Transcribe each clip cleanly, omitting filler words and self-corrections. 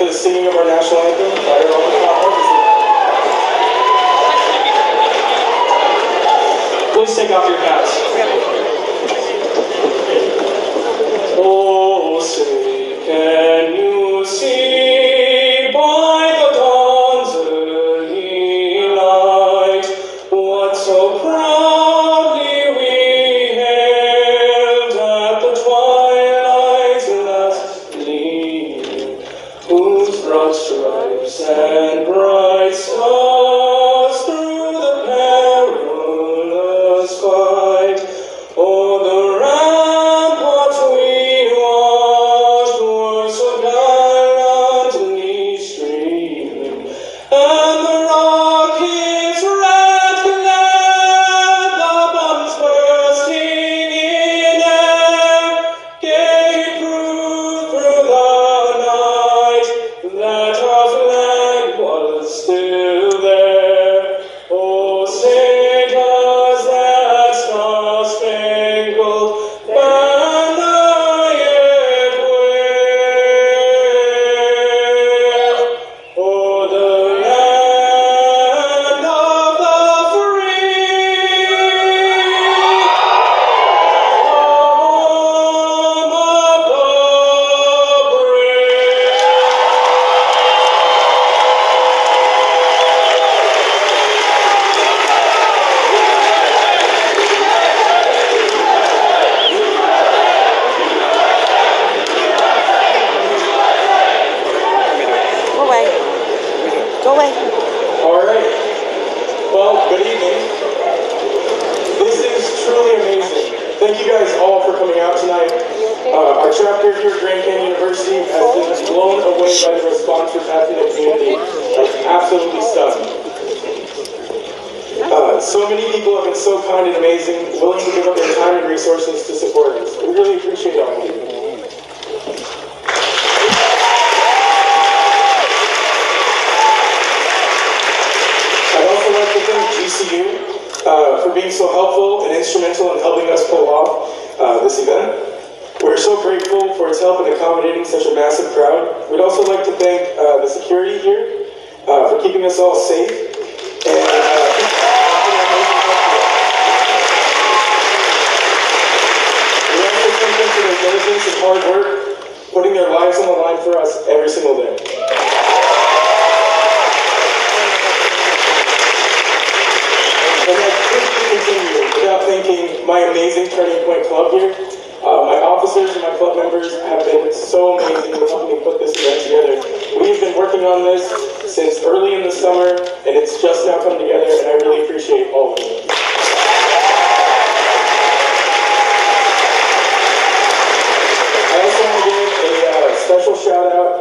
for the singing of our national anthem. Please take off your hats. Oh, say, can you see by the dawn's early light what so proudly we hailed at the twilight's last gleam, whose broad stripes and bright stars through the perilous fight o'er the ramparts we watched were so gallantly streaming, and the rockets red glare, the bombs bursting in air, gave proof through the night that our flag was still there. Oh, say does that star-spangled banner yet wave o'er the land of the free, home of the brave. Go away. Go away. All right. Well, good evening. This is truly amazing. Thank you guys all for coming out tonight. Our chapter here at Grand Canyon University has been blown away by the response we've had from the community. It's absolutely stunning. So many people have been so kind and amazing, willing to give up their time and resources to support us. We really appreciate all of you. I'd also like to thank GCU for being so helpful and instrumental in helping us pull off this event. We're so grateful for its help in accommodating such a massive crowd. We'd also like to thank the security here for keeping us all safe. And we also thank them for their diligence and hard work, putting their lives on the line for us every single day. And I couldn't continue without thanking my amazing Turning Point Club here. My officers and my club members have been so amazing with helping me put this event together. We've been working on this since early in the summer, and it's just now come together, and I really appreciate all of you. I also want to give a special shout out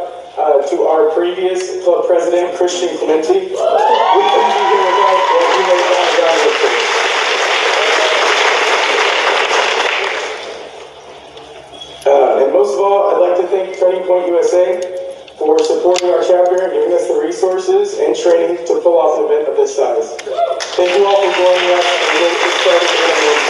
to our previous club president, Christian Clementi. We couldn't be here without what he laid down the groundwork for. And most of all, I'd like to thank Turning Point USA for supporting our chapter and giving us the resources and training to pull off an event of this size. Thank you all for joining us and we'll get started in a moment.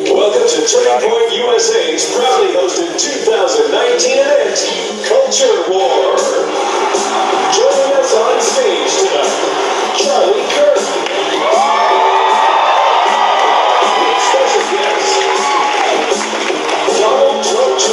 Welcome to Turning Point USA's proudly hosted 2019 event, Culture War. Joining us on stage tonight, Charlie Kirk. Special guest, Donald Trump Jr.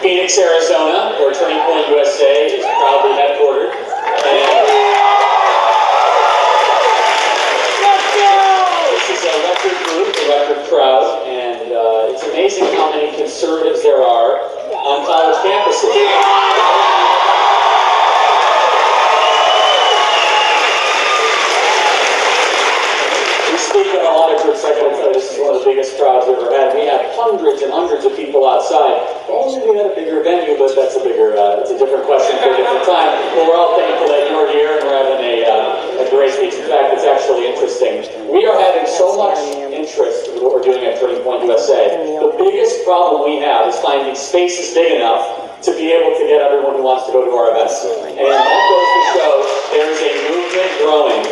Phoenix, Arizona, where Turning Point USA is proudly headquartered. And this is a record group, a record crowd, and it's amazing how many conservatives there are on college campuses. We speak of a lot of groups. I can tell you this is one of the biggest crowds we've ever had. We have hundreds and hundreds of people outside. Only we had a bigger venue, but that's a different question for a different time. But we're all thankful that you're here and we're having a great speech. In fact, it's actually interesting. We are having so much interest in what we're doing at Turning Point USA. The biggest problem we have is finding spaces big enough to be able to get everyone who wants to go to our events. And that goes to show there is a movement growing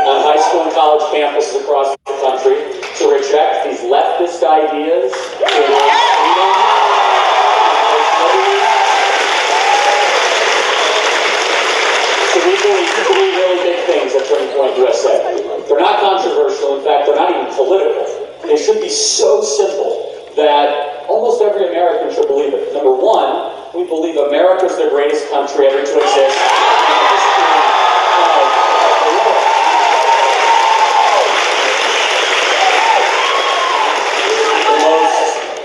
on high school and college campuses across the country to reject these leftist ideas, to embrace freedom, so we believe three really big things at Turning Point USA. They're not controversial. In fact, they're not even political. They should be so simple that almost every American should believe it. Number one, we believe America is the greatest country ever to exist in the history of the world.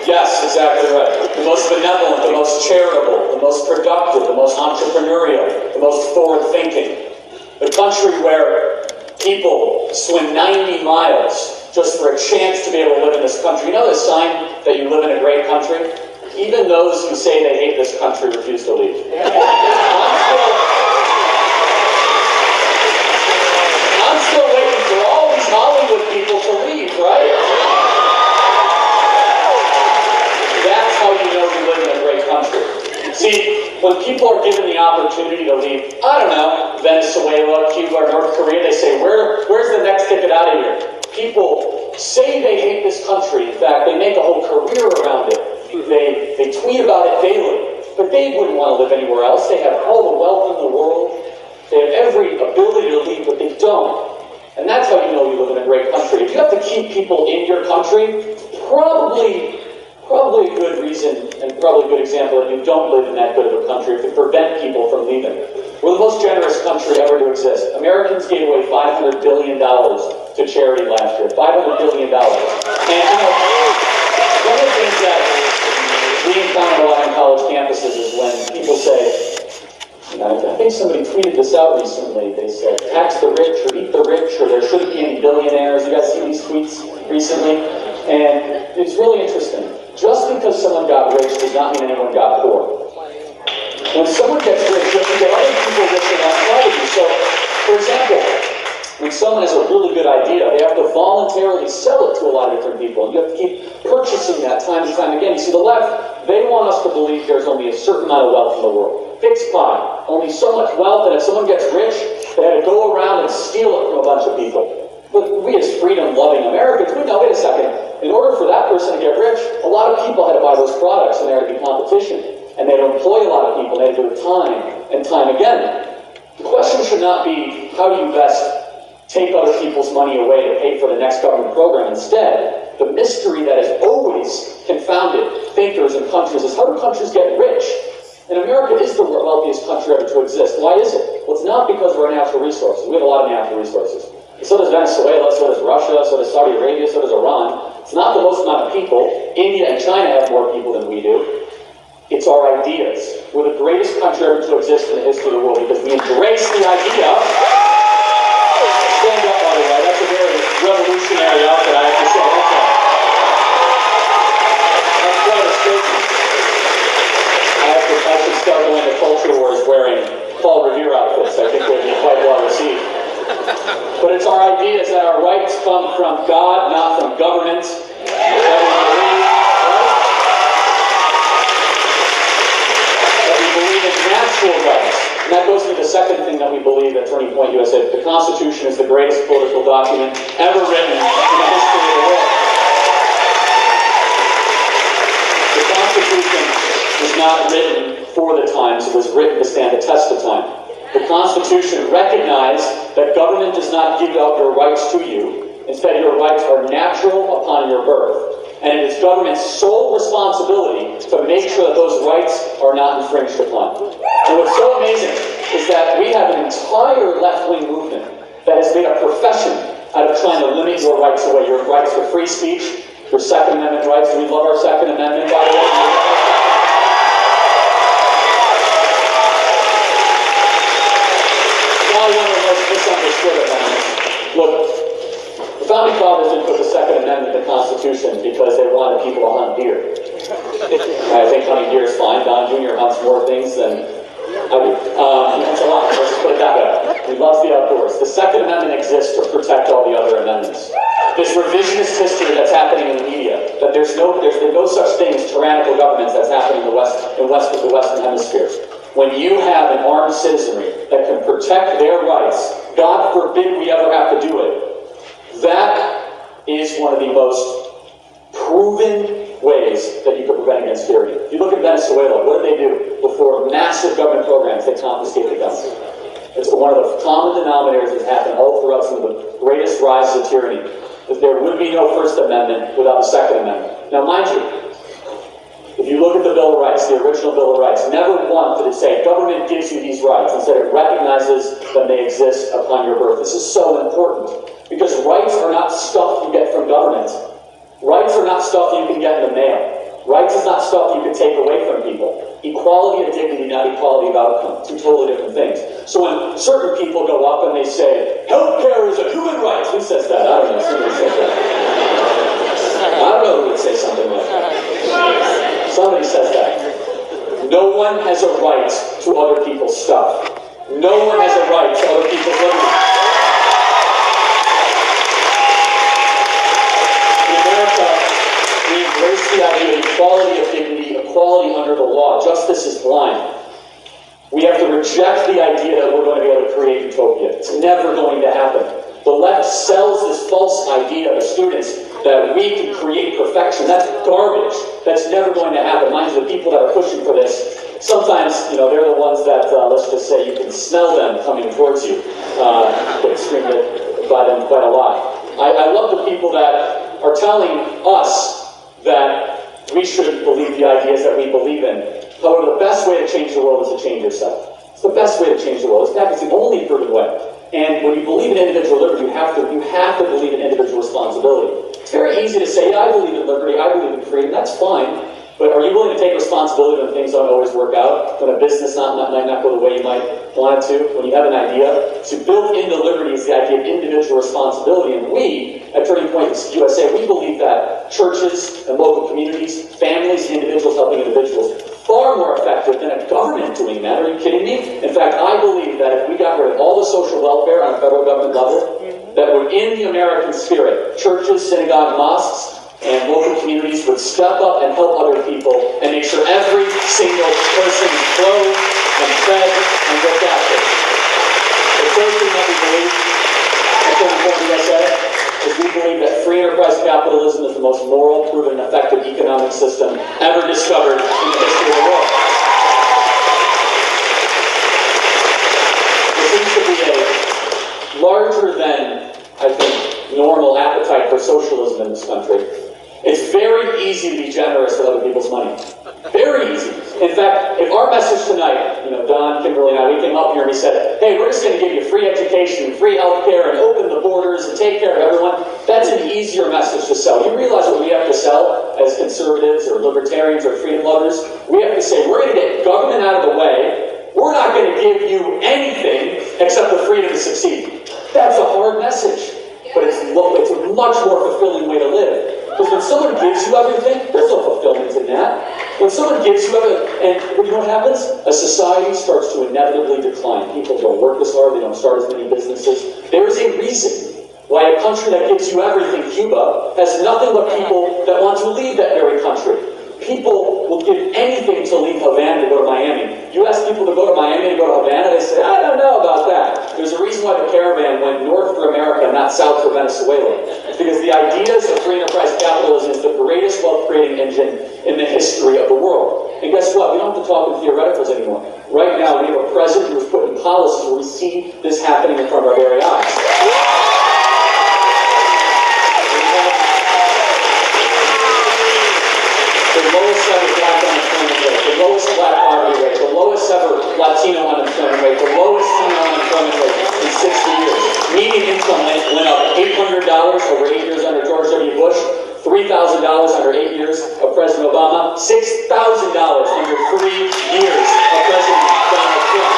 Yes, exactly right. The most benevolent, the most charitable, the most productive, the most entrepreneurial, the most forward-thinking. The country where people swim 90 miles just for a chance to be able to live in this country. You know the sign that you live in a great country? Even those who say they hate this country refuse to leave. I'm still waiting for all these Hollywood people to leave, right? That's how you know we live in a great country. See, when people are given the opportunity to leave, I don't know, Venezuela, Cuba, or North Korea, they say, where's the next ticket out of here? People say they hate this country. In fact, they make a whole career around it. They tweet about it daily. But they wouldn't want to live anywhere else. They have all the wealth in the world. They have every ability to leave, but they don't. And that's how you know you live in a great country. If you have to keep people in your country, probably a good reason and probably a good example that you don't live in that good of a country if you prevent people from leaving. We're the most generous country ever to exist. Americans gave away $500 billion to charity last year. $500 billion. And you know, one of the things that we encounter a lot on college campuses is when people say, I think somebody tweeted this out recently. They said, tax the rich or eat the rich, or there shouldn't be any billionaires. You guys see these tweets recently? And it's really interesting. Just because someone got rich does not mean anyone got poor. When someone gets rich, you have to get other people rich alongside of you. So, for example, when someone has a really good idea, they have to voluntarily sell it to a lot of different people. And you have to keep purchasing that time and time again. You see, the left, they want us to believe there's only a certain amount of wealth in the world. Fixed pie. Only so much wealth, and if someone gets rich, they had to go around and steal it from a bunch of people. But we as freedom-loving Americans, we know, wait a second, in order for that person to get rich, a lot of people had to buy those products, and there had to be competition. And they had to employ a lot of people, and they had to do it time and time again. The question should not be, how do you best take other people's money away to pay for the next government program? Instead, the mystery that has always confounded thinkers and countries is, how do countries get rich? And America is the wealthiest country ever to exist. Why is it? Well, it's not because of our natural resources. We have a lot of natural resources. So does Venezuela, so does Russia, so does Saudi Arabia, so does Iran. It's not the most amount of people. India and China have more people than we do. It's our ideas. We're the greatest country ever to exist in the history of the world because we embrace the idea. Stand up, by the way. That's a very revolutionary outfit, I have to say. That's quite a statement. I should start going to culture wars wearing Paul Revere outfits. I think they'd be quite well received. But it's our ideas that our rights come from God, not from governments. That we believe in natural rights. And that goes to the second thing that we believe at Turning Point USA. The Constitution is the greatest political document ever written in the history of the world. The Constitution was not written for the times. It was written to stand the test of time. The Constitution recognized that government does not give out your rights to you. Instead, your rights are natural upon your birth. And it is government's sole responsibility to make sure that those rights are not infringed upon. And what's so amazing is that we have an entire left-wing movement that has made a profession out of trying to limit your rights away, your rights for free speech, your Second Amendment rights. We love our Second Amendment, by the way. Probably one of the most misunderstood amendments. Look, the Founding Fathers didn't put the Second Amendment in the Constitution because they wanted people to hunt deer. I think hunting deer is fine. Don Jr. hunts more things than I do. He hunts a lot. Let's just put it that way. He loves the outdoors. The Second Amendment exists to protect all the other amendments. This revisionist history that's happening in the media, that there's no such thing as tyrannical governments that's happening in the Western Hemisphere. When you have an armed citizenry that can protect their rights, God forbid we ever have to do it, that is one of the most proven ways that you can prevent against tyranny. If you look at Venezuela, what did they do? Before massive government programs, they confiscated guns. It's one of the common denominators that's happened all throughout some of the greatest rises of tyranny. That there would be no First Amendment without the Second Amendment. Now, mind you, if you look at the Bill of Rights, the original Bill of Rights, never once did it say government gives you these rights. Instead, it recognizes that they exist upon your birth. This is so important because rights are not stuff you get from government. Rights are not stuff you can get in the mail. Rights is not stuff you can take away from people. Equality of dignity, not equality of outcome. Two totally different things. So when certain people go up and they say, healthcare is a human right. Who says that? I don't know. Somebody says that. I don't know who would say something like that. Somebody says that. No one has a right to other people's stuff. No one has a right to other people's liberty. In America, we embrace the idea of equality of dignity, equality under the law. Justice is blind. We have to reject the idea that we're going to be able to create utopia. It's never going to happen. The left sells this false idea to students that we can create perfection. That's garbage. That's never going to happen. Mind you, the people that are pushing for this, sometimes, they're the ones that, let's just say, you can smell them coming towards you. Get screamed at by them quite a lot. I love the people that are telling us that we should believe the ideas that we believe in. However, the best way to change the world is to change yourself. It's the best way to change the world. It's the only proven way. And when you believe in individual liberty, you have to believe in individual responsibility. It's very easy to say, yeah, I believe in liberty, I believe in freedom. That's fine. But are you willing to take responsibility when things don't always work out? When a business might not go the way you might want it to? When you have an idea? So built into liberty is the idea of individual responsibility. And we, at Turning Point USA, we believe that churches and local communities, families, individuals helping individuals, far more effective than a government doing that. Are you kidding me? In fact, I believe that if we got rid of all the social welfare on a federal government level, that were in the American spirit, churches, synagogues, mosques, and local communities would step up and help other people and make sure every single person is clothed and fed and looked after. The third thing that we believe at Turning Point USA is we believe that free enterprise capitalism is the most moral, proven, and effective economic system ever discovered in the history of the world. There seems to be a larger than, I think, normal appetite for socialism in this country. It's very easy to be generous with other people's money. Very easy. In fact, if our message tonight, Don, Kimberly, and I, we came up here and we said, hey, we're just going to give you free education, free health care, and open the borders and take care of everyone, that's an easier message to sell. You realize what we have to sell as conservatives or libertarians or freedom lovers? We have to say, we're going to get government out of the way. We're not going to give you anything except the freedom to succeed. That's a hard message, but it's a much more fulfilling way to live. Because when someone gives you everything, there's no fulfillment in that. When someone gives you everything, and you know what happens? A society starts to inevitably decline. People don't work as hard, they don't start as many businesses. There is a reason why a country that gives you everything, Cuba, has nothing but people that want to leave that very country. People will give anything to leave Havana to go to Miami. You ask people to go to Miami to go to Havana, they say, I don't know about that. There's a reason why the caravan went north for America, not south for Venezuela. It's because the ideas of free enterprise capitalism is the greatest wealth-creating engine in the history of the world. And guess what? We don't have to talk in theoreticals anymore. Right now, we have a president who is putting policies where we see this happening in front of our very eyes. $6,000 under 3 years of President Donald Trump.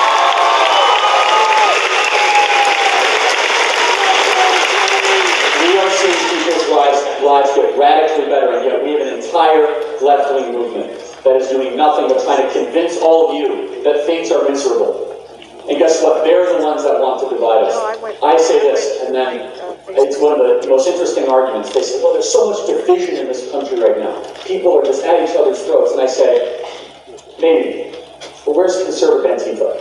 We are seeing people's lives get radically better, and yet we have an entire left-wing movement that is doing nothing but trying to convince all of you that things are miserable. And guess what? They're the ones that want to divide us. I say this, and then it's one of the most interesting arguments. They say, well, there's so much division in this country right now. People are just at each other's throats. And I say, maybe, but where's conservative Antifa?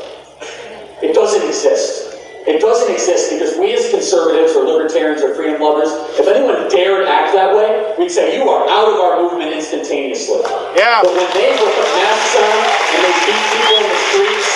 It doesn't exist. It doesn't exist because we as conservatives or libertarians or freedom lovers, if anyone dared act that way, we'd say, you are out of our movement instantaneously. Yeah. But when they put masks on and they beat people in the streets,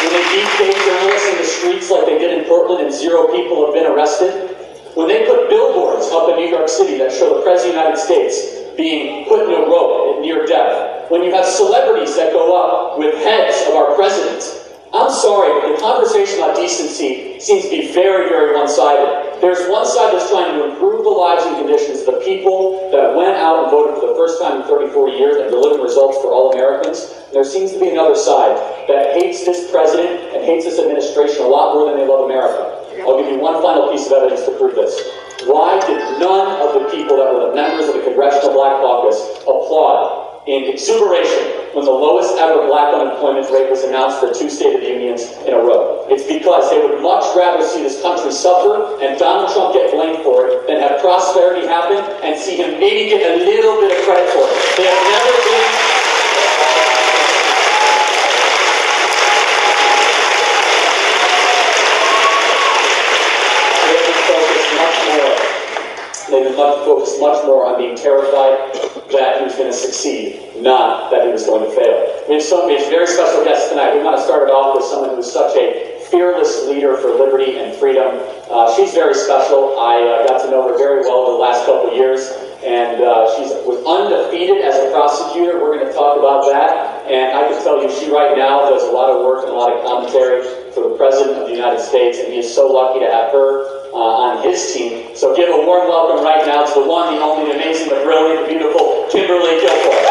when they beat gay journalists in the streets like they did in Portland and 0 people have been arrested, when they put billboards up in New York City that show the President of the United States being put in a rope at near death, when you have celebrities that go up with heads of our presidents, I'm sorry, but the conversation about decency seems to be very, very one-sided. There's one side that's trying to improve the lives and conditions of the people that went out and voted for the first time in 30, 40 years and delivered results for all Americans. And there seems to be another side that hates this president and hates this administration a lot more than they love America. I'll give you one final piece of evidence to prove this. Why did none of the people that were the members of the Congressional Black Caucus applaud in exuberation when the lowest ever black unemployment rate was announced for 2 State of the Unions in a row? It's because they would much rather see this country suffer and Donald Trump get blamed for it than have prosperity happen and see him maybe get a little bit of credit for it. They have never been... They've been focused much more on being terrified that he was going to succeed, not that he was going to fail. We have very special guests tonight. We want to start it off with someone who is such a fearless leader for liberty and freedom. She's very special. I got to know her very well over the last couple of years, and she was undefeated as a prosecutor. We're going to talk about that, and I can tell you she right now does a lot of work and a lot of commentary for the President of the United States, and he is so lucky to have her on his team. So give a warm welcome right now to the one, the only, the amazing, the brilliant, the beautiful Kimberly Guilfoyle.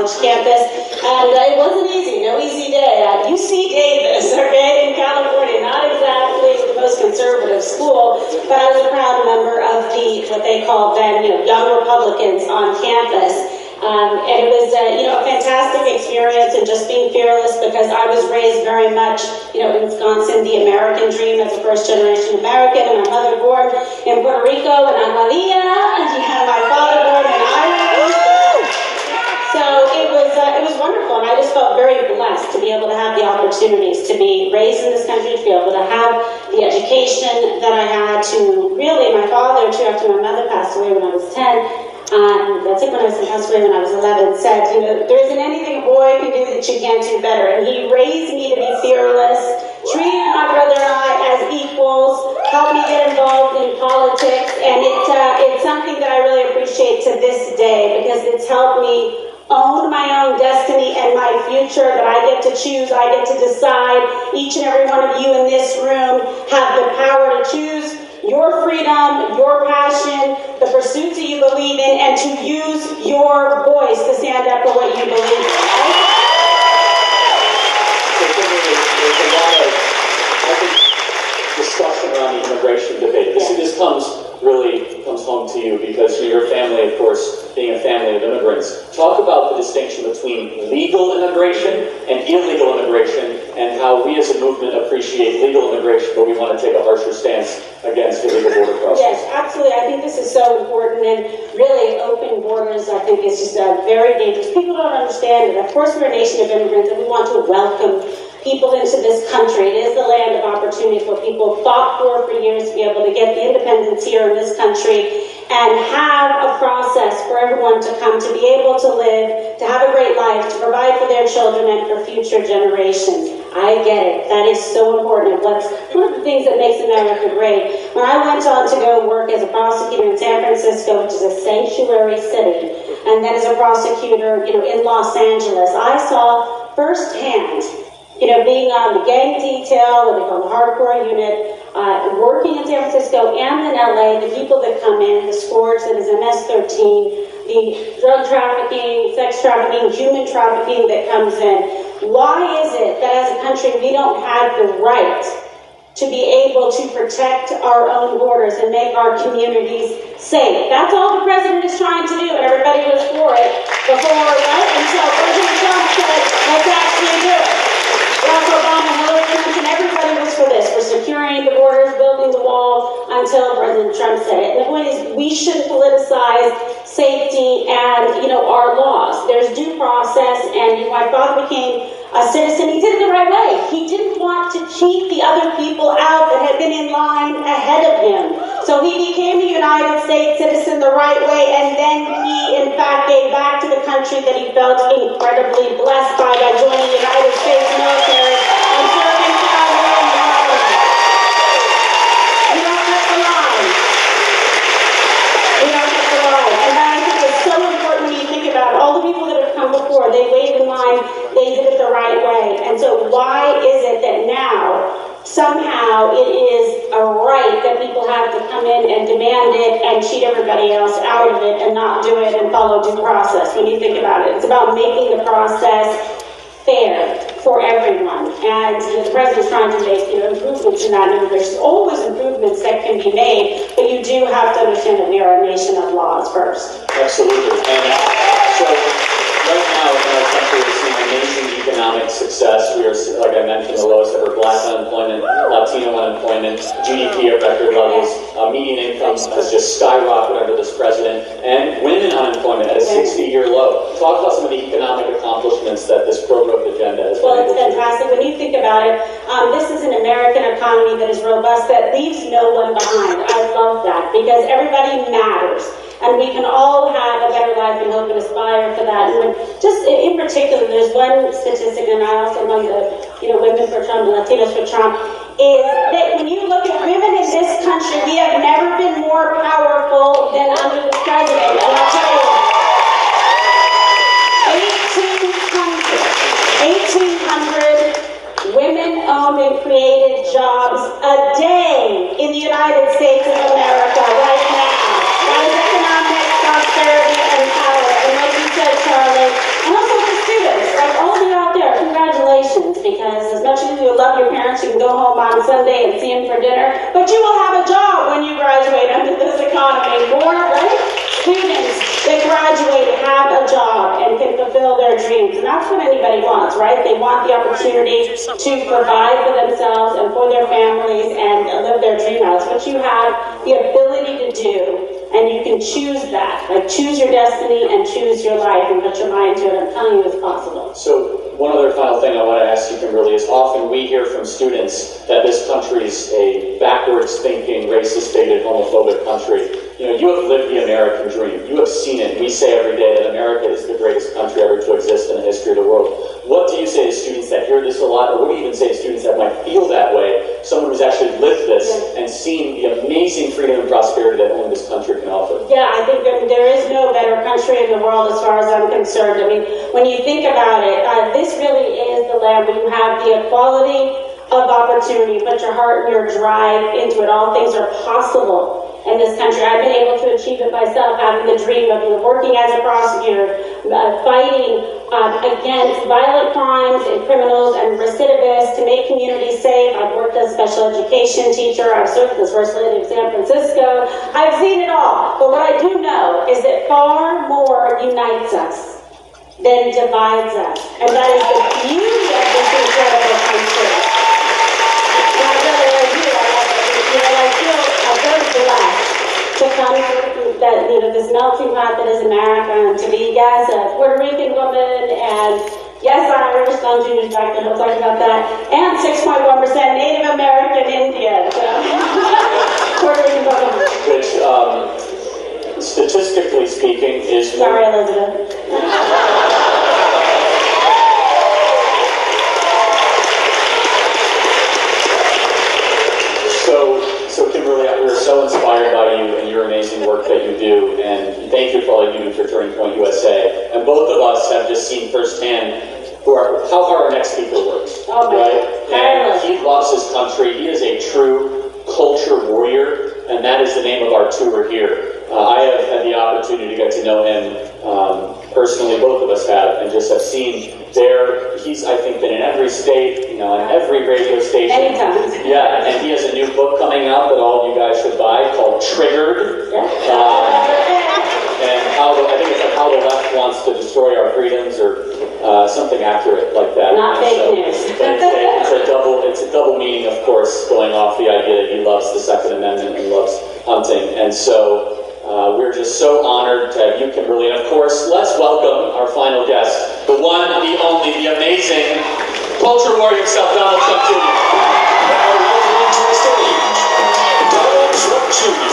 Campus, and it wasn't easy, no easy day at UC Davis, okay, in California, not exactly the most conservative school, but I was a proud member of what they called then, young Republicans on campus, and it was, a fantastic experience and just being fearless because I was raised very much, in Wisconsin, the American dream as a first-generation American, and my mother born in Puerto Rico, and Amalia, and my father born in Ireland. So it was wonderful, and I just felt very blessed to be able to have the opportunities to be raised in this country, to be able to have the education that I had. To really, my father, too, after my mother passed away when I was 10, that's it, when I was passed away when I was 11, said, there isn't anything a boy can do that you can't do better. And he raised me to be fearless, treated my brother and I as equals, helped me get involved in politics, and it's something that I really appreciate to this day because it's helped me own my own destiny and my future that I get to choose, I get to decide. Each and every one of you in this room have the power to choose your freedom, your passion, the pursuits that you believe in, and to use your voice to stand up for what you believe in. There's a lot of, I think, discussion around the immigration debate. This really comes home to you because your family, of course, being a family of immigrants. Talk about the distinction between legal immigration and illegal immigration and how we as a movement appreciate legal immigration, but we want to take a harsher stance against illegal border crossings. Yes, absolutely. I think this is so important, and really open borders, I think, is just very dangerous. People don't understand it. Of course, we're a nation of immigrants, and we want to welcome people into this country. It is the land of opportunity for people fought for years to be able to get the independence here in this country and have a process for everyone to come to be able to live, to have a great life, to provide for their children and for future generations. I get it. That is so important. What's one of the things that makes America great? When I went on to go work as a prosecutor in San Francisco, which is a sanctuary city, and then as a prosecutor, in Los Angeles, I saw firsthand, being on the gang detail, what they call the hardcore unit, working in San Francisco and in LA, the people that come in, the scourge that is MS-13, the drug trafficking, sex trafficking, human trafficking that comes in. Why is it that as a country we don't have the right to be able to protect our own borders and make our communities safe? That's all the president is trying to do, and everybody was for it before, right? Until President Trump said, let's actually do it. Barack Obama, Hillary Clinton, everybody was for this, for securing the borders, building the wall, until President Trump said it. And the point is, we shouldn't politicize safety and, our laws. There's due process, and my father became a citizen. He did it the right way. He didn't want to cheat the other people out that had been in line ahead of him. So he became a United States citizen the right way, and then he, in fact, gave back to the country that he felt incredibly blessed by joining the United States military and serving family and home. We don't cut the line. We don't cut the line. And that, I think, is so important when you think about it. All the people that have come before, they waited in line, they did it the right way. And so why is it that now, somehow, it is a right that people have to come in and demand it and cheat everybody else out of it and not do it and follow due process? When you think about it, it's about making the process fair for everyone. And the president's trying to make improvements in that. And there's always improvements that can be made, but you do have to understand that we are a nation of laws first. Absolutely. And so right now in our country we're seeing amazing economic success. We are, like I mentioned, the lowest ever Black unemployment, Latino unemployment, GDP at record levels, median income has just skyrocketed under this president, and women unemployment at a 60-year low. Talk about some of the economic accomplishments that this pro-growth agenda has been able to do. Well, it's fantastic. When you think about it, this is an American economy that is robust, that leaves no one behind. I love that, because everybody matters. And we can all have a better life and hope and aspire for that. And just in particular, there's one statistic, and I also among the women for Trump, Latinos for Trump, is that when you look at women in this country, we have never been more powerful than under this president. And I'll tell you, 1,800 women-owned and created jobs a day in the United States of America right now. That is economic prosperity and power. And like you said, Charlie, and also for students, like all of you out there, congratulations, because as much as you love your parents, you can go home on Sunday and see them for dinner, but you will have a job when you graduate under this economy. More, right? Students that graduate have a job and can fulfill their dreams. And that's what anybody wants, right? They want the opportunity to provide for themselves and for their families and live their dream lives. What you have the ability to do, and you can choose that. Like, choose your destiny and choose your life and put your mind to it. I'm telling you it's possible. So one other final thing I want to ask you, Kimberly, is often we hear from students that this country's a backwards thinking, racist, bigoted, homophobic country. You have lived the American dream. You have seen it. We say every day that America is the greatest country ever to exist in the history of the world. What do you say to students that hear this a lot, or what do you even say to students that might feel that way, someone who's actually lived this and seen the amazing freedom and prosperity that only this country can offer? Yeah, I think there is no better country in the world as far as I'm concerned. I mean, when you think about it, this really is the land where you have the equality of opportunity. Put your heart and your drive into it. All things are possible. in this country. I've been able to achieve it myself, having the dream of working as a prosecutor, fighting against violent crimes and criminals and recidivists to make communities safe. I've worked as a special education teacher. I've served as First Lady of San Francisco. I've seen it all. But what I do know is that far more unites us than divides us. And that is the beauty of this incredible country. And I really do. I feel very blessed to come to that, this melting pot that is America, and to be, yes, a Puerto Rican woman, and yes, Irish, Don Jr.'s back there, he'll talk about that, and 6.1% Native American Indian. So. Puerto Rican woman. Which, statistically speaking, is more... Sorry, Elizabeth. So Kimberly, we're so inspired by you and your amazing work that you do, and thank you for all you do for Turning Point USA. And both of us have just seen firsthand how hard our next speaker works. Oh, right? And he loves his country. He is a true culture warrior, and that is the name of our tour here. I have had the opportunity to get to know him personally, both of us have, and just have seen he's, I think, been in every state, on every radio station. Anytime. Yeah, and he has a new book coming out that all of you guys should buy called Triggered. Yeah. And I think it's like how the left wants to destroy our freedoms, or something accurate like that. Not fake news. But it's a double meaning, of course, going off the idea that he loves the Second Amendment and loves hunting. And so we're just so honored to have you, Kimberly. And of course, let's welcome our final guest, the one, the only, the amazing culture warrior himself, Donald Trump Jr. Now welcome to the stage, Donald Trump Jr.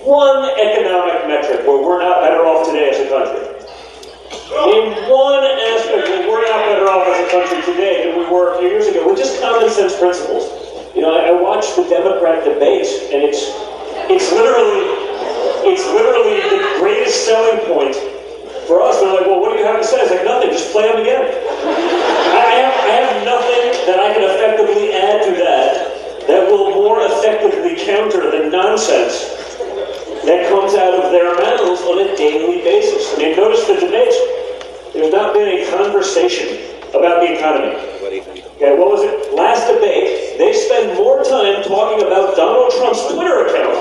One economic metric where we're not better off today as a country. In one aspect, we're not better off as a country today than we were a few years ago. We're just common sense principles. You know, I watched the Democrat debates, and it's literally the greatest selling point for us. They're like, well, what do you have to say? It's like, nothing, just play them again. I have nothing that I can effectively add to that will more effectively counter the nonsense that comes out of their mouths on a daily basis. I mean, notice the debates. There's not been a conversation about the economy. Okay, what was it? Last debate, they spent more time talking about Donald Trump's Twitter account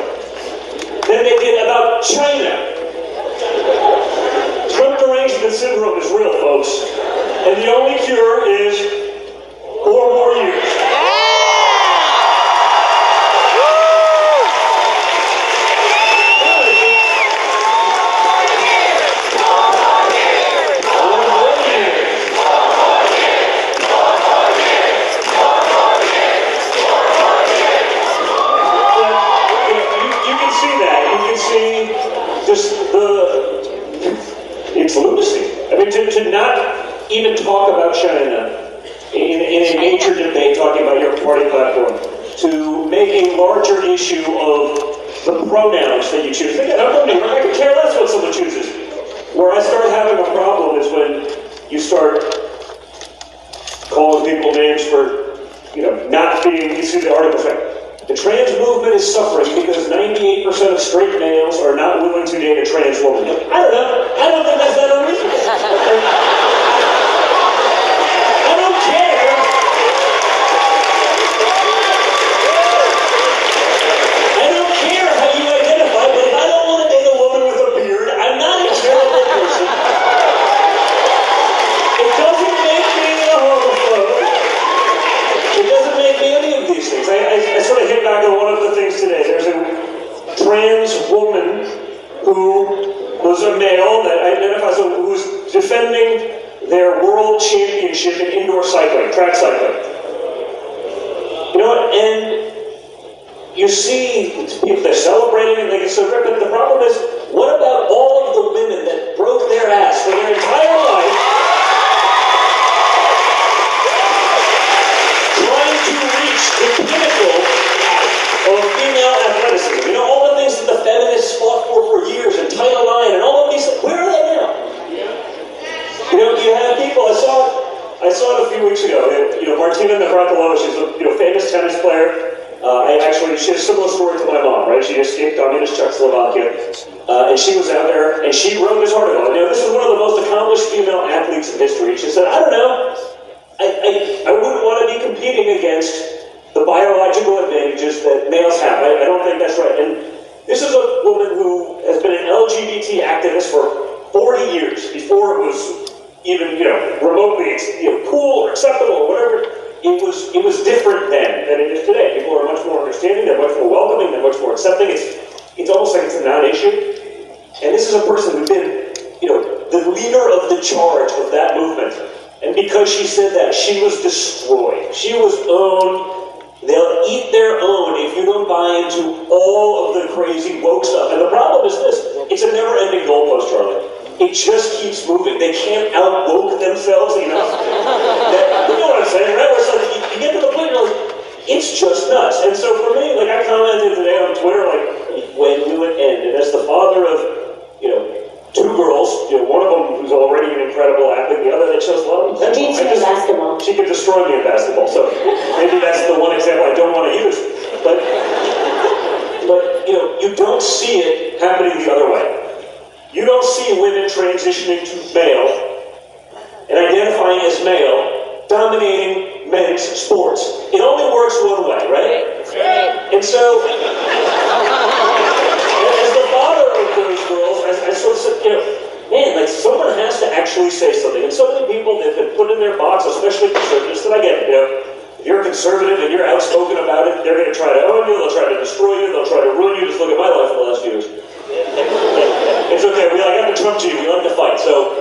than they did about China. Trump derangement syndrome is real, folks. And the only cure is 4 more years. It's lunacy. I mean, to not even talk about China in a major debate talking about your party platform, to make a larger issue of the pronouns that you choose. Again, I could care less what someone chooses. Where I start having a problem is when you start calling people names for, not being, you see the article saying, the trans movement is suffering because 98% of straight males are not willing to date a trans woman. I don't know. I don't think that's that unreasonable. I don't care. I don't care how you identify, but if I don't want to date a woman with a beard, I'm not a terrible person. It doesn't make me a homophobe. It doesn't make me any of these things. I sort of hit back on one of the things today. There's a trans woman who was a male that identifies who's defending their world championship in indoor cycling, track cycling. You know what? And you see people, they're celebrating and they get so great, but the problem is, what about all of the women that broke their ass for their entire life trying to reach the pinnacle of female athleticism? You know, all the things that the feminists fought for years, and Title IX, and all of these things, where are they now? You know, you have people, I saw it a few weeks ago, Martina Navratilova, she's a famous tennis player. She has a similar story to my mom, right? She escaped communist Czechoslovakia, and she was out there, and she wrote this article. This is one of the most accomplished female athletes in history. She said, I don't know, I wouldn't want to be competing against the biological advantages that males have. I don't think that's right. And this is a woman who has been an LGBT activist for 40 years, before it was even, remotely, cool or acceptable or whatever. It was different then than it is today. People are much more understanding, they're much more welcoming, they're much more accepting. It's almost like it's a non-issue. And this is a person who's been, the leader of the charge of that movement. And because she said that, she was destroyed. She was owned. They'll eat their own if you don't buy into all of the crazy woke stuff. And the problem is this: it's a never-ending goalpost, Charlie. It just keeps moving. They can't out-woke themselves enough. You know what I'm saying, right? Where it's like, you get to the point where it's just nuts. And so for me, I commented today on Twitter, when will it end? And as the father of, 2 girls, one of them who's already an incredible athlete, the other that shows a lot of potential. Basketball. She could destroy me in basketball, so maybe that's the one example I don't want to use. But you don't see it happening the other way. You don't see women transitioning to male and identifying as male, dominating men's sports. It only works one way, right? And so, as the father of those girls, I sort of said, man, someone has to actually say something. And so many people that have been put in their box, especially conservatives, that I get, if you're a conservative and you're outspoken about it, they're going to try to own you, they'll try to destroy you, they'll try to ruin you. Just look at my life in the last few years. It's okay, I got the Trump gene, we like to fight, so,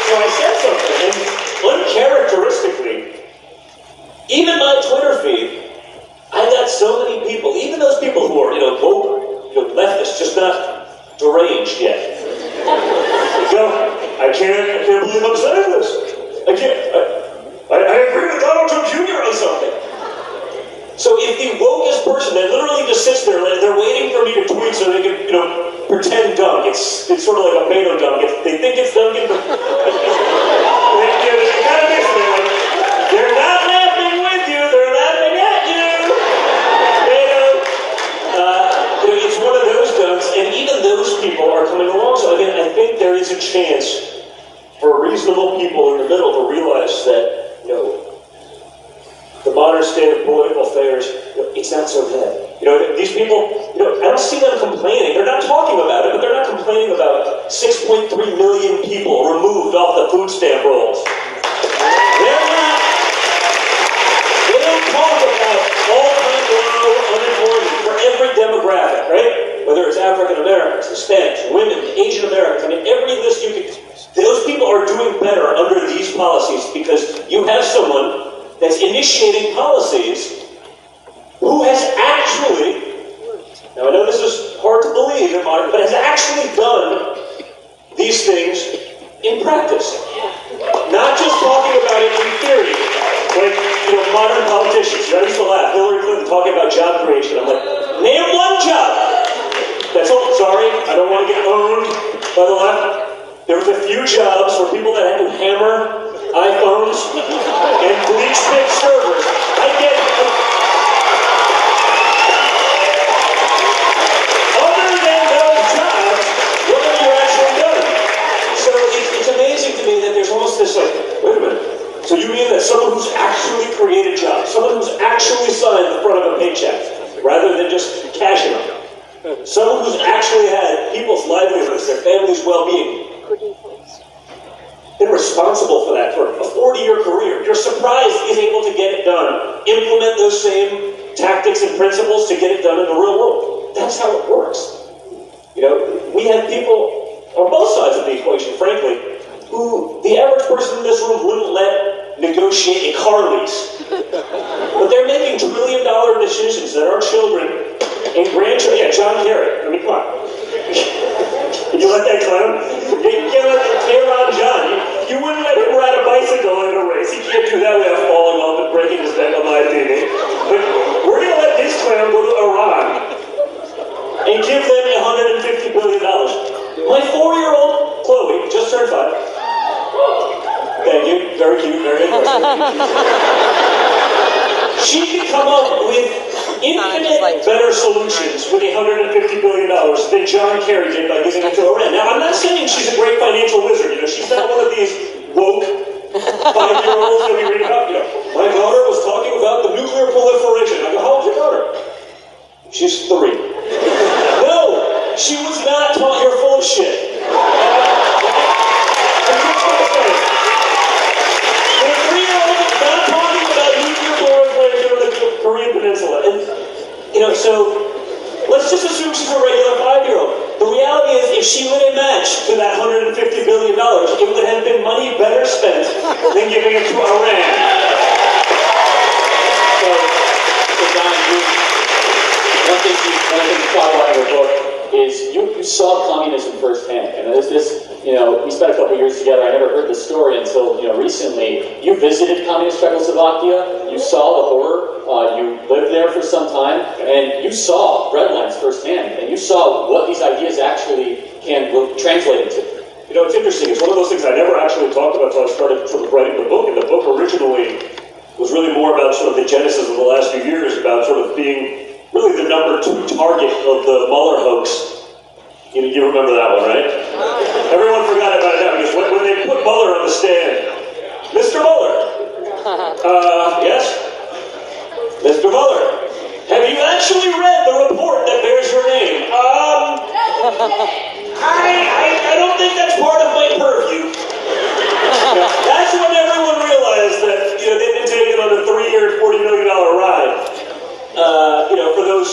So I said something, and uncharacteristically, even my Twitter feed, I got so many people, even those people who are, woke, It's just not deranged yet. I can't believe I'm saying this. I agree with Donald Trump Jr. on something. So if the wokest person that literally just sits there, they're waiting for me to tweet so they can, pretend dunk. It's sort of like a Beto dunk. They think it's dunking. It kind of is, man. They're not laughing with you. They're laughing at you. It's one of those dunks, and even those people are coming along. So again, I think there is a chance for reasonable people in the middle to realize that, the modern state of political affairs, it's not so bad. These people, I don't see them complaining. They're not talking about it, but they're not complaining about 6.3 million people removed off the food stamp rolls. They don't talk about all-time low unemployment for every demographic, right? Whether it's African Americans, Hispanics, women, Asian Americans, every list you can. Those people are doing better under these policies because you have someone that's initiating policies who has actually, now I know this is hard to believe in modern, but has actually done these things in practice. Not just talking about it in theory, like, modern politicians. I used to laugh. Hillary Clinton talking about job creation. I'm like, name one job. That's all. Sorry, I don't want to get owned by the left. There was a few jobs for people that had to hammer iPhones and bleach big servers. I get it. Other than those jobs, what have you actually done? So it's amazing to me that there's almost this like, wait a minute. So you mean that someone who's actually created jobs, someone who's actually signed the front of a paycheck, rather than just cashing them, someone who's actually had people's livelihoods, their family's well-being, been responsible for that for a 40-year career. You're surprised he's able to get it done, implement those same tactics and principles to get it done in the real world. That's how it works. We have people on both sides of the equation, frankly, who the average person in this room wouldn't let negotiate a car lease. But they're making trillion-dollar decisions that our children and grandchildren, John Kerry, come on. Did you let that clown? You can't let that tear on John. You wouldn't let him ride a bicycle in a race. He can't do that without falling off and breaking his neck, on my opinion. But we're going to let this clown go to Iran and give them $150 billion. My 4-year-old Chloe just turned 5. Thank you. Very cute, very impressive. She could come up with infinite better solutions with $150 billion than John Kerry did by giving it to Iran. Now, I'm not saying she's a great financial wizard. She's not one of these woke 5-year-olds that we read about. My daughter was talking about the nuclear proliferation. I go, how old's your daughter? She's 3. No, she was not taught. You're full of shit. Korean Peninsula. And, so let's just assume she's a regular 5-year-old. The reality is, if she would have matched to that $150 billion, it would have been money better spent than giving it to Iran. So Don, one thing you talk about in your book is you saw communism firsthand. And we spent a couple years together. I never heard the story until recently. You visited communist Czechoslovakia. You saw the horror. You lived there for some time, and you saw red lines firsthand, and you saw what these ideas actually can translate into. It's interesting. It's one of those things I never actually talked about until I started sort of writing the book. And the book originally was really more about sort of the genesis of the last few years, about sort of being really the number 2 target of the Mueller hoax. You remember that one, right? Everyone forgot about it now, because when they put Mueller on the stand, Mr. Mueller, yes? Mr. Mueller, have you actually read the report that bears your name? I don't think that's part of my purview. That's when everyone realized that they've been taken on a 3-year, $40 million ride. For those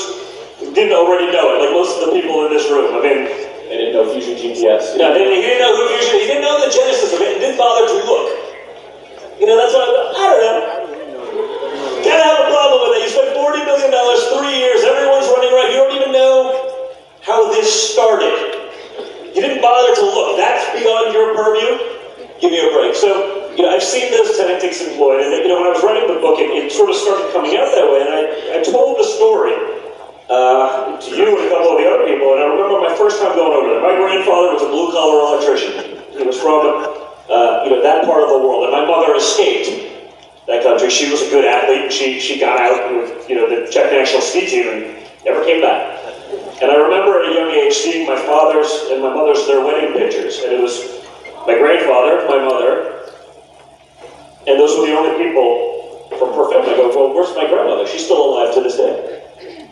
who didn't already know it, like most of the people in this room. I mean, they didn't know Fusion GPS. No, he didn't know who Fusion. He didn't know the genesis of it, and didn't bother to look. That's what I don't know. Can't have a problem with it. You spent $40 million, 3 years, everyone's running right. You don't even know how this weeks employed, and when I was writing the book, it sort of started coming out that way, and I told the story to you and a couple of the other people, and I remember my first time going over there. My grandfather was a blue-collar electrician. He was from, that part of the world, and my mother escaped that country. She was a good athlete, and she got out with, the Czech national ski team and never came back. And I remember at a young age seeing my father's and my mother's, their wedding pictures, and it was my grandfather, my mother, and those were the only people from her family. I go, well, where's my grandmother? She's still alive to this day.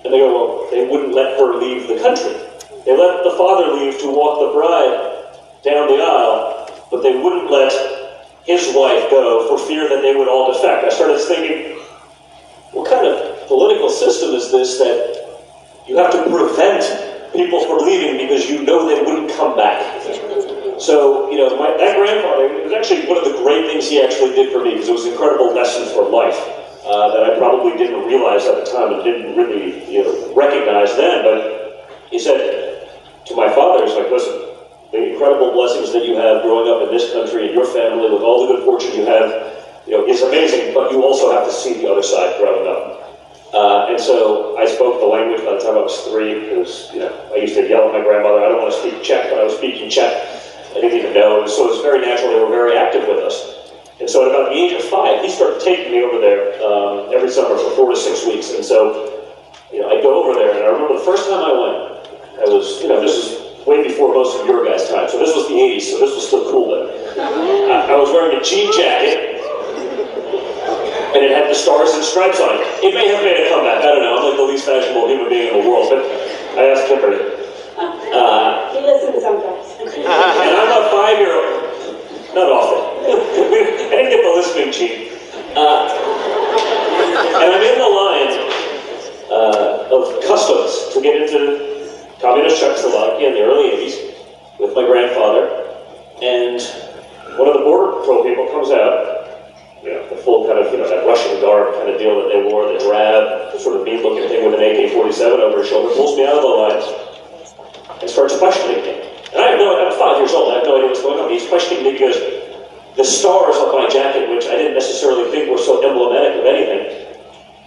And they go, well, they wouldn't let her leave the country. They let the father leave to walk the bride down the aisle, but they wouldn't let his wife go for fear that they would all defect. I started thinking, what kind of political system is this that you have to prevent people from leaving because you know they wouldn't come back? So, that grandfather, it was actually one of the great things he actually did for me, because it was an incredible lesson for life that I probably didn't realize at the time and didn't really recognize then. But he said to my father, he's like, listen, the incredible blessings that you have growing up in this country and your family with all the good fortune you have, is amazing, but you also have to see the other side growing up. And so I spoke the language by the time I was 3, because, I used to yell at my grandmother, I don't want to speak Czech, but I was speaking Czech. I didn't even know, and so it was very natural. They were very active with us. And so at about the age of 5, he started taking me over there every summer for 4 to 6 weeks. And so, I'd go over there, and I remember the first time I went, I was, this is way before most of your guys' time, so this was the 80s, so this was still cool then. I was wearing a jean jacket, and it had the stars and stripes on it. It may have made a comeback, I don't know, I'm like the least fashionable human being in the world, but I asked Kimberly. He listens sometimes. And I'm a 5-year-old. Not often. I didn't get the listening cheat. And I'm in the line of customs to get into communist Czechoslovakia in the early 80s with my grandfather. And one of the border patrol people comes out, the full kind of, that Russian garb kind of deal that they wore, the drab, sort of mean-looking thing with an AK-47 over his shoulder, pulls me out of the line and starts questioning me. And I'm 5 years old, I have no idea what's going on. He's questioning me because the stars on my jacket, which I didn't necessarily think were so emblematic of anything,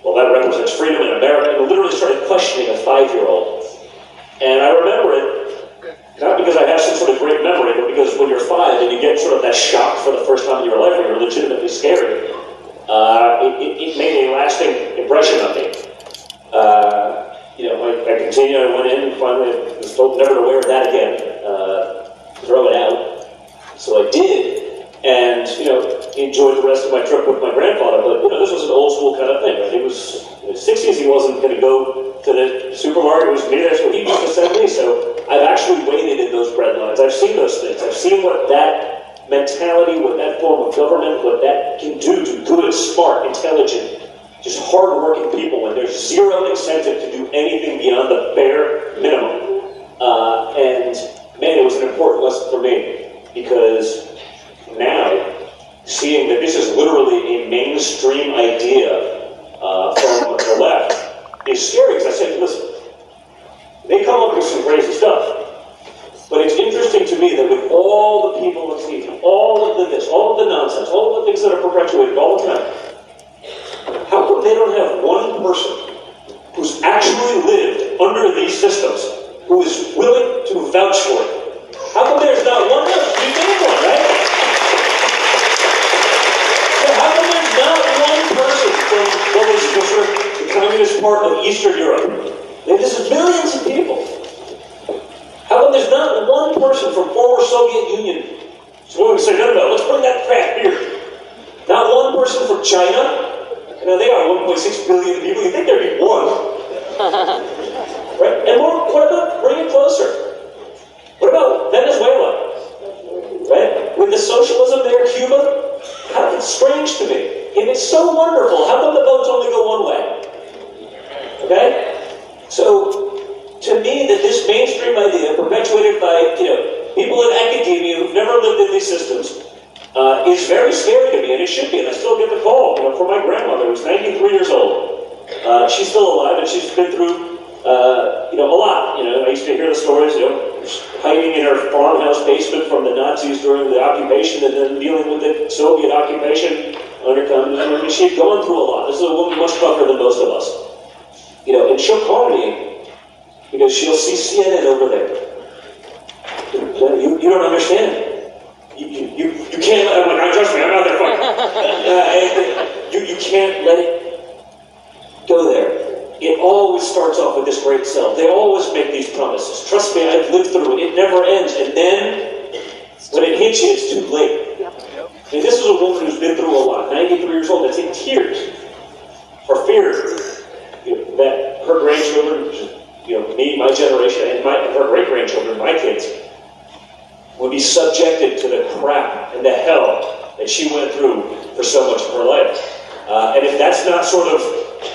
well, that represents freedom in America. And I literally started questioning a 5-year-old. And I remember it, not because I have some sort of great memory, but because when you're 5 and you get sort of that shock for the first time in your life where you're legitimately scared, it made a lasting impression on me. I continued, I went in, and finally I was told never to wear that again, throw it out. So I did, and, enjoyed the rest of my trip with my grandfather, but, this was an old school kind of thing. Right? It was in the 60s, he wasn't going to go to the supermarket, it was me there, so he used to send me, so I've actually waited in those bread lines. I've seen those things. I've seen what that mentality, what that form of government, what that can do to good, smart, intelligent, just hard-working people when there's zero incentive to do anything beyond the bare minimum. And man, it was an important lesson for me, because now, seeing that this is literally a mainstream idea from the left is scary, because I said, listen, they come up with some crazy stuff, but it's interesting to me that with all the people on TV, all of the this, all of the nonsense, all of the things that are perpetuated all the time, how come they don't have one person who's actually lived under these systems who is willing to vouch for it? How come there's not one? You name one, right? So how come there's not one person from what was the communist part of Eastern Europe? There's millions of people. How come there's not one person from former Soviet Union? So we say, no, let's bring that crap here. Not one person from China. They are 1.6 billion people. You think there'd be one? Right? And what about, bring it closer, what about Venezuela? Right? With the socialism there, Cuba? It's strange to me. If it's so wonderful, how come the votes only go one way? Okay? So, to me, that this mainstream idea, perpetuated by, people in academia who've never lived in these systems, is very scary to me, and it should be, and I still get the call, from my grandmother, who's 93 years old. She's still alive, and she's been through, a lot. I used to hear the stories, hiding in her farmhouse basement from the Nazis during the occupation, and then dealing with the Soviet occupation under communism. I mean, she had gone through a lot. This is a woman much tougher than most of us. You know, and she'll call me because she'll see CNN over there. You don't understand. You can't let, I'm like, trust me, I'm out there fighting. You can't let it go there. It always starts off with this great self. They always make these promises. Trust me, I've lived through it. It never ends. And then, when it hits you, it's too late. And this is a woman who's been through a lot. 93 years old, that's in tears. For fear that her grandchildren, me, my generation, and her great-grandchildren, my kids, would be subjected to the crap and the hell that she went through for so much of her life. And if that's not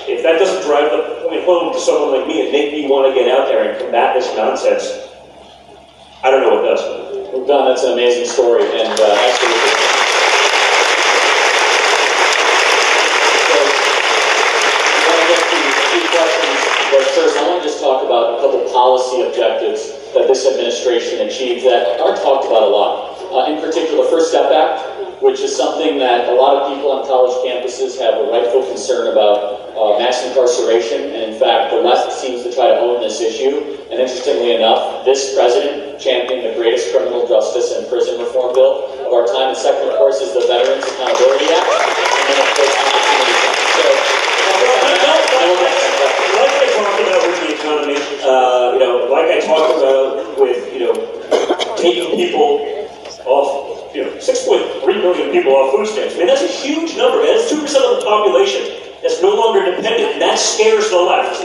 if that doesn't drive the point home to someone like me and make me want to get out there and combat this nonsense, I don't know what does. Well, Don, that's an amazing story, and absolutely. So, I want to get to a few questions, but first I want to just talk about a couple policy objectives that this administration achieved that aren't talked about a lot. In particular, the First Step Act, which is something that a lot of people on college campuses have a rightful concern about mass incarceration, and in fact, the left seems to try to own this issue. And interestingly enough, this president championed the greatest criminal justice and prison reform bill of our time. And second, of course, is the Veterans Accountability Act. And then, of course, Opportunity Act. So, like I talked about with the economy, like I talked about with, taking people off, 6.3 million people off food stamps. I mean, that's a huge number. That's 2% of the population that's no longer dependent, and that scares the left.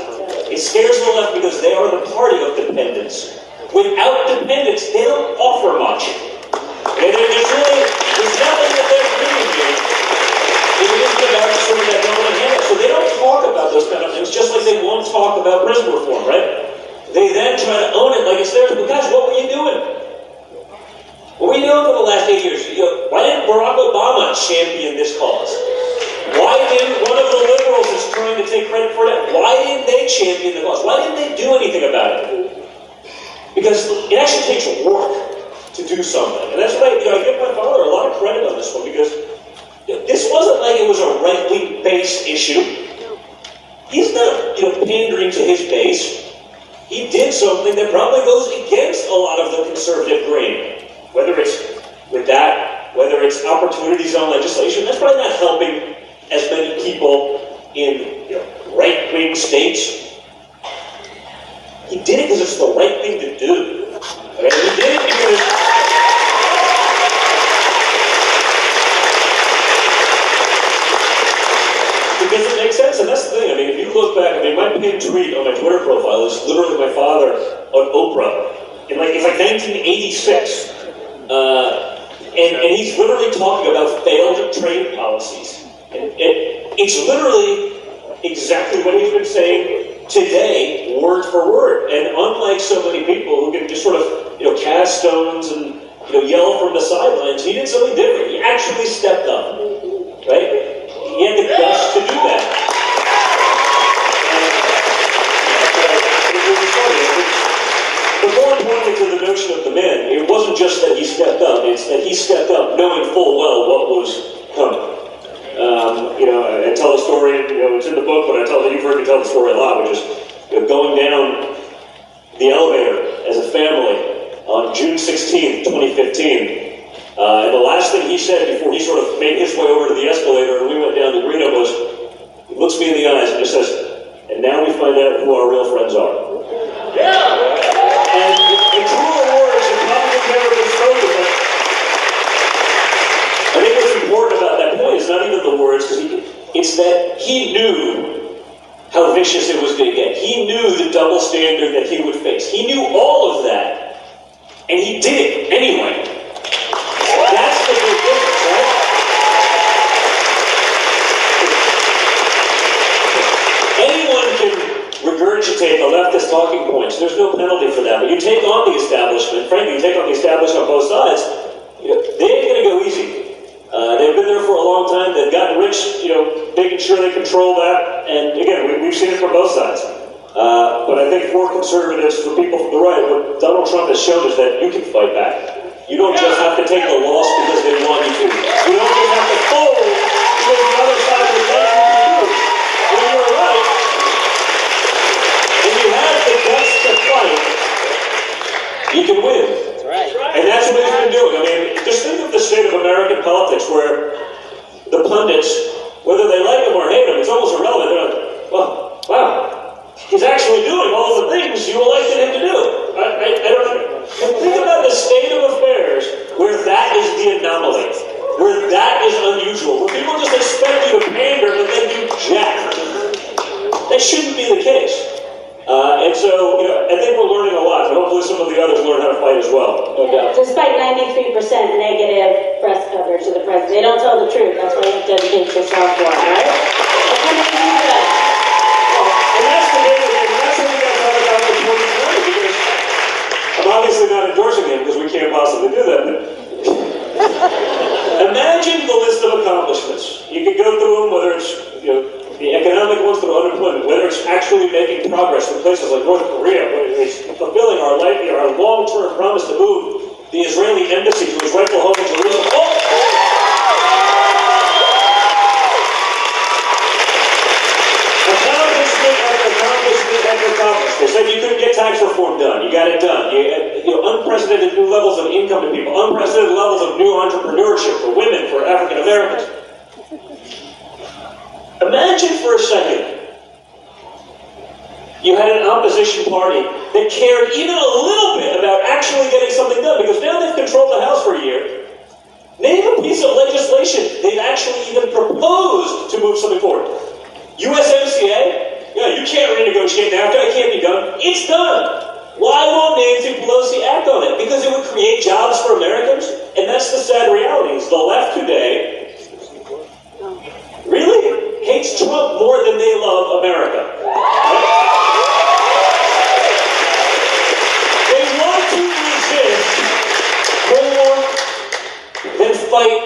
It scares the left because they are the party of dependence. Without dependence, they don't offer much. And there's nothing that they're bringing here. It isn't about sort of that government handout. So they don't talk about those kind of things, just like they won't talk about prison reform, right? They then try to own it like it's theirs. But guys, what were you doing? What were you doing for the last 8 years? Why didn't Barack Obama champion this cause? Why didn't one of the liberals that's trying to take credit for that? Why didn't they champion the cause? Why didn't they do anything about it? Because it actually takes work to do something. And that's why I give my father a lot of credit on this one, because this wasn't like it was a right-wing base issue. He's not pandering to his base. He did something that probably goes against a lot of the conservative grain. Whether it's with that, whether it's opportunities on legislation, that's probably not helping as many people in right-wing states. He did it because it's the right thing to do. Okay? He did it because it makes sense, and that's the thing. I mean, if you look back, my pinned tweet on my Twitter profile is literally my father on Oprah. It's like 1986. And he's literally talking about failed trade policies. And it's literally exactly what he's been saying today, word for word. And unlike so many people who can just sort of, cast stones and, yell from the sidelines, he did something different. He actually stepped up, right? He had the guts to do that. But more importantly to the notion of the man, it wasn't just that he stepped up, it's that he stepped up knowing full well what was coming. I tell the story, it's in the book, but you've heard me tell the story a lot, which is going down the elevator as a family on June 16th, 2015. And the last thing he said before he sort of made his way over to the escalator and we went down to Greeno was, he looks me in the eyes and just says, and now we find out who our real friends are. Yeah! And truer words have probably never been spoken, but I think what's important about that point is not even the words, because it's that he knew how vicious it was going to get. He knew the double standard that he would face. He knew all of that, and he did it anyway. That's the big difference, right? Anyone can regurgitate the leftist talking points. There's no penalty for that. But you take on the establishment, frankly, you take on the establishment on both sides, they ain't going to go easy. They've been there for a long time. They've gotten rich, making sure they control that. And again, we've seen it from both sides. But I think for conservatives, for people from the right, what Donald Trump has shown is that you can fight back. You don't just have to take the loss because they want you to. You don't just have to fold because Whether they like him or hate him, it's almost irrelevant. They're like, well, wow, he's actually doing all the things you elected him to do. I don't know. And think about the state of affairs where that is the anomaly, where that is unusual, where people just expect you to pander but then do jack. That shouldn't be the case. And so, I think we're learning a lot, and hopefully some of the others learn how to fight as well. No doubt. Despite 93% negative press coverage of the president, they don't tell the truth. That's why you have to educate yourself for, all right? And that's the big thing, and that's what we got to talk about for 2020, because I'm obviously not endorsing him, because we can't possibly do that, but imagine the list of accomplishments. You could go through them, whether it's, the economic ones through unemployment, whether it's actually making progress in places like North Korea, whether it's fulfilling our long-term promise to move the Israeli embassy to its rightful home in Jerusalem. Accomplishment after accomplishment after accomplishment. They said you couldn't get tax reform done. You got it done. Unprecedented new levels of income to people. Unprecedented levels of new entrepreneurship for women, for African Americans. Imagine for a second you had an opposition party that cared even a little bit about actually getting something done, because now they've controlled the House for a year. Name a piece of legislation they've actually even proposed to move something forward. USMCA? Yeah, you can't renegotiate NAFTA, it can't be done. It's done. Why won't Nancy Pelosi act on it? Because it would create jobs for Americans, and that's the sad reality. Is the left today really hates Trump more than they love America. Right? They want to resist more than fight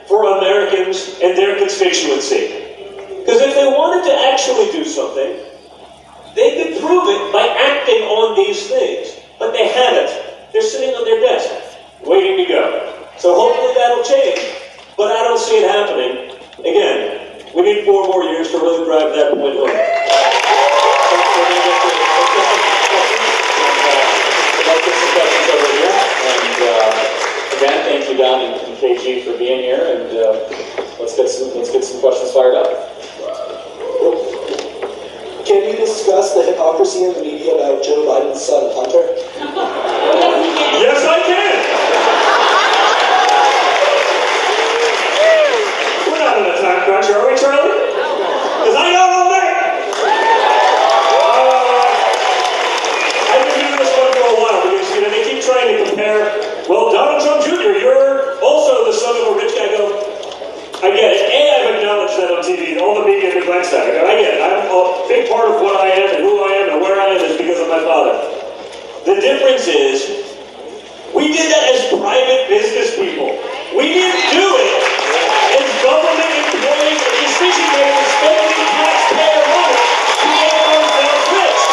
for Americans and their constituency. Because if they wanted to actually do something, they could prove it by acting on these things. But they haven't. They're sitting on their desk, waiting to go. So hopefully that'll change. But I don't see it happening. Again, we need 4 more years to really drive that point home. Let's get some questions over here. And again, thank you, Don and KG, for being here. And let's get some questions fired up. Can you discuss the hypocrisy in the media about Joe Biden's son, Hunter? Yes, I can. We're not in a time crunch, are we, Charlie? Because I got all day. I've been doing this one for a while because they keep trying to compare. Well, Donald Trump Jr., you're also the son of a rich guy. I go, I get it. I've acknowledged that on TV. All the media neglects that. I get it. A big part of what I am and who I am and where I am is because of my father. The difference is, we did that as private business people. We didn't do it as government employees or decision makers spending taxpayer money to make themselves rich.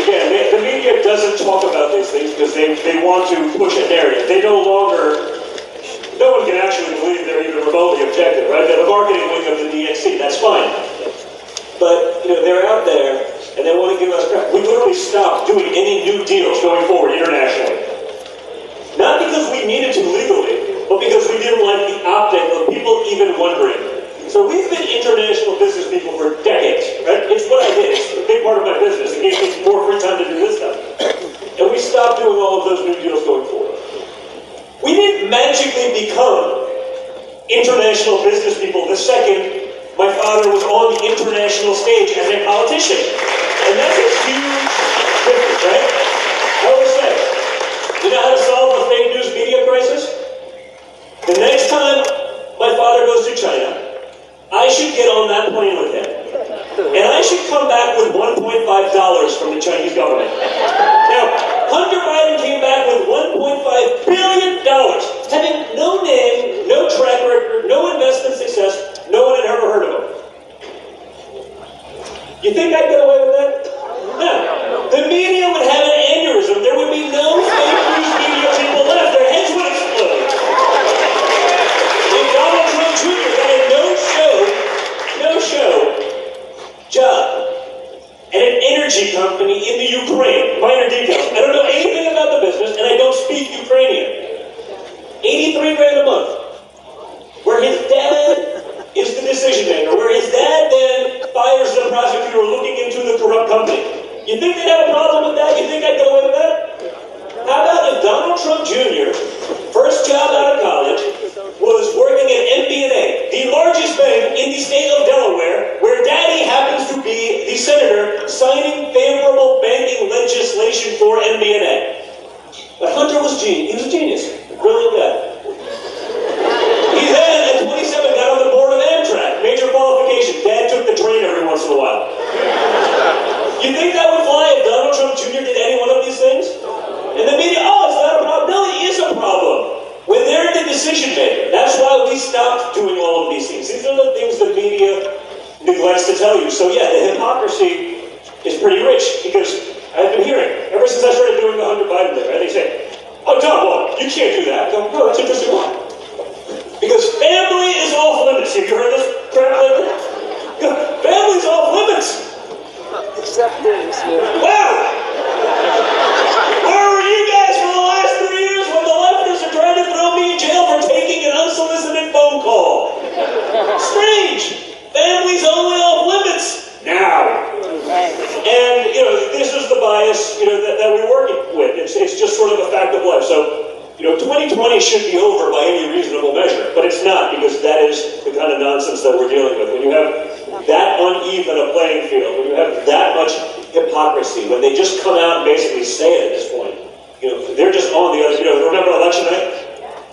Again, the media doesn't talk about these things because they want to push a narrative. They no one can actually believe they're even remotely objective, right? They're the marketing wing of the DNC, that's fine. But, they're out there and they want to give us crap. We literally stopped doing any new deals going forward internationally. Not because we needed to legally, but because we didn't like the optic of people even wondering. So we've been international business people for decades, right? It's what I did. It's a big part of my business. It gave me more free time to do this stuff. And we stopped doing all of those new deals going forward. We didn't magically become international business people the second my father was on the international stage as a politician. And that's a huge difference, right? I always say, you know how to solve the fake news media crisis? The next time my father goes to China, I should get on that plane with him. And I should come back with $1.5 from the Chinese government. Now, Hunter Biden came back with $1.5 billion, having no name, no track record, no investment success, no one had ever heard of him. You think I'd get away with that? No. The media would have an aneurysm. There would be no fake news media people left. Their heads would explode. If Donald Trump Jr. got a no-show job at an energy company in the Ukraine, minor details, I don't know tell you. So yeah, the hypocrisy is pretty rich because I've been hearing, ever since I started doing the Hunter Biden thing, right, they say, oh, John, well, you can't do that. I go, no, that's interesting. Why? Because family is off limits. Have you heard this crap lately? Family's off limits. Wow! Where were you guys for the last 3 years when the leftists are trying to throw me in jail for taking an unsolicited phone call? Strange. Family's only off limits now. And, this is the bias, that we're working with. It's just sort of a fact of life. So, 2020 should be over by any reasonable measure, but it's not, because that is the kind of nonsense that we're dealing with. When you have that uneven a playing field, when you have that much hypocrisy, when they just come out and basically say it at this point, they're just on the other, remember election night?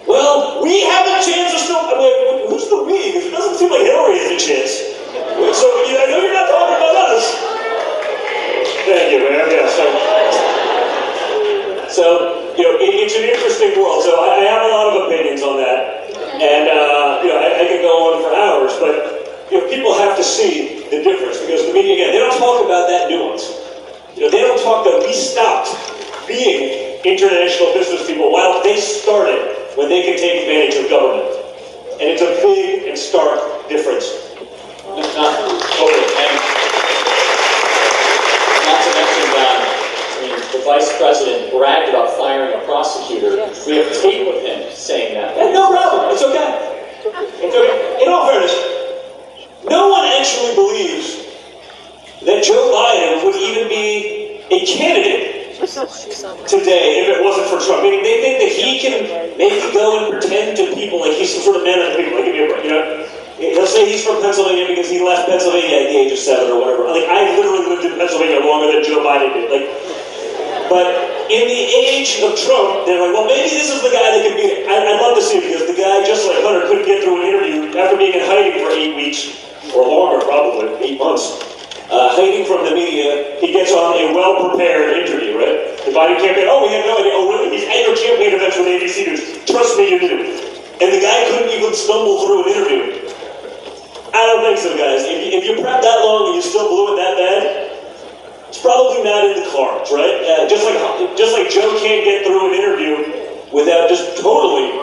Well, we have a chance of still, who's the we? Because it doesn't seem like Hillary has a chance. So, I know you're not talking about us. Thank you, man. Yeah, so it's an interesting world. So I have a lot of opinions on that, and I could go on for hours. But people have to see the difference, because the media, again, they don't talk about that nuance. They don't talk that we stopped being international business people while they started when they could take advantage of government, and it's a big and stark difference. Not to mention, the vice president bragged about firing a prosecutor. Yes. We have tape with him saying that. And no problem. It's okay. It's okay. In all fairness, no one actually believes that Joe Biden would even be a candidate today if it wasn't for Trump. Meaning they think that he can maybe go and pretend to people like he's some sort of man of the people. Like, let's say he's from Pennsylvania because he left Pennsylvania at the age of 7 or whatever. Like, I literally lived in Pennsylvania longer than Joe Biden did. But in the age of Trump, they're like, well, maybe this is the guy that can beat it. I'd love to see it, because the guy, just like Hunter, couldn't get through an interview after being in hiding for 8 weeks, or longer probably, 8 months. Hiding from the media, he gets on a well-prepared interview, right? The Biden campaign, we had no idea. Oh, really? He's at your campaign events with ABC News. Trust me, you do. And the guy couldn't even stumble through an interview. I don't think so, guys. If you prep that long and you still blew it that bad, it's probably not in the cards, right? Just like Joe can't get through an interview without just totally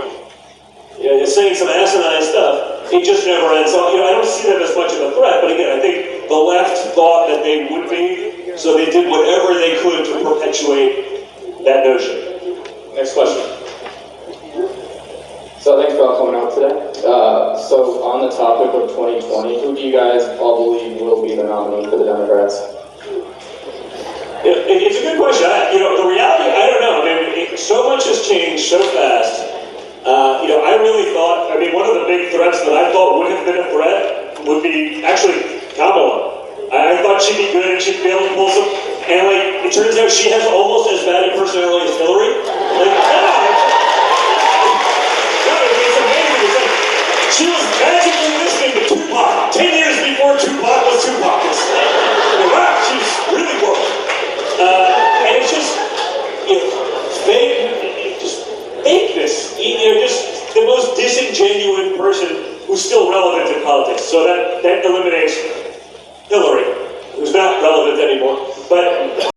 saying some asinine stuff. It just never ends. So, I don't see them as much of a threat. But again, I think the left thought that they would be, so they did whatever they could to perpetuate that notion. Next question. So thanks for all coming out today. So on the topic of 2020, who do you guys all believe will be the nominee for the Democrats? It's a good question. The reality, I don't know. So much has changed so fast. I really thought, one of the big threats that I thought would have been a threat would be actually Kamala. I thought she'd be good and she'd be able to pull some, and it turns out she has almost as bad a personality as Hillary. It's amazing. It's like she was magically listening to Tupac 10 years before Tupac was Tupac. Wow, she's really woke. And it's just, fakeness. Just the most disingenuous person who's still relevant in politics. So that eliminates Hillary, who's not relevant anymore. But